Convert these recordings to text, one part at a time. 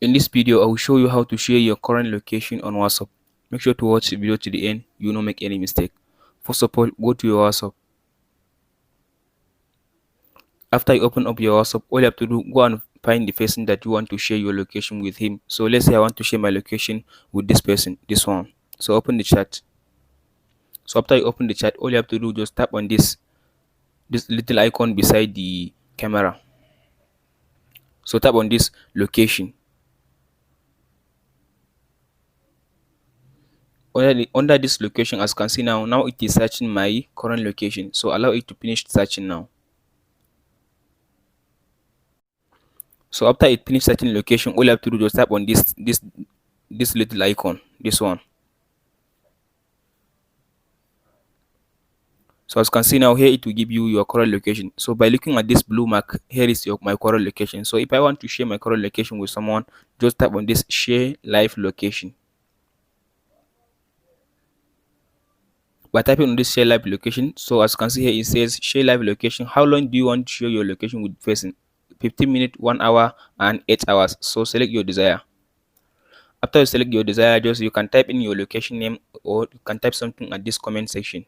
In this video, I will show you how to share your current location on WhatsApp. Make sure to watch the video to the end, you will not make any mistake. First of all, go to your WhatsApp. After you open up your WhatsApp, all you have to do, go and find the person that you want to share your location with him. So let's say I want to share my location with this person, this one. So open the chat. So after you open the chat, all you have to do, just tap on this little icon beside the camera. So tap on this location. Under this location, as you can see now it is searching my current location. So allow it to finish searching now. So after it finish searching location, all you have to do is tap on this little icon, this one. So as you can see now, here it will give you your current location. So by looking at this blue mark, here is my current location. So if I want to share my current location with someone, just tap on this share live location. By typing on this share live location, so as you can see here, it says share live location. How long do you want to share your location with the person? 15 minutes, 1 hour, and 8 hours. So select your desire. After you select your desire, just you can type in your location name, or you can type something at this comment section.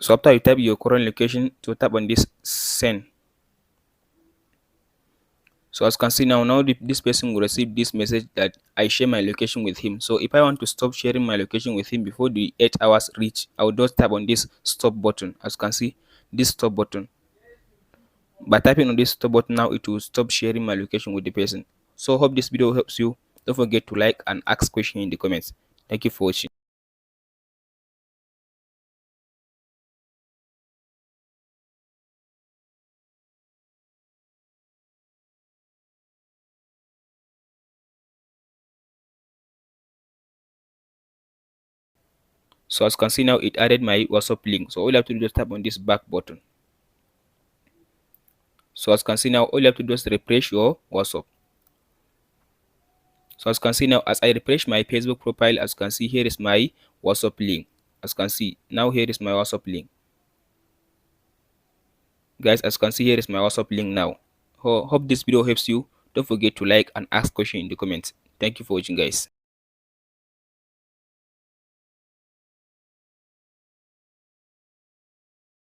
So after you type your current location, to tap on this send. So as you can see now this person will receive this message that I share my location with him. So if I want to stop sharing my location with him before the 8 hours reach, I will just tap on this stop button. As you can see, this stop button. By tapping on this stop button now, it will stop sharing my location with the person. So hope this video helps you. Don't forget to like and ask questions in the comments. Thank you for watching. So as you can see now, it added my WhatsApp link. So all you have to do is tap on this back button. So as you can see now, all you have to do is refresh your WhatsApp. So as you can see now, as I refresh my Facebook profile, as you can see, here is my WhatsApp link. As you can see now, here is my WhatsApp link. Guys, as you can see, here is my WhatsApp link now. Hope this video helps you. Don't forget to like and ask questions in the comments. Thank you for watching, guys.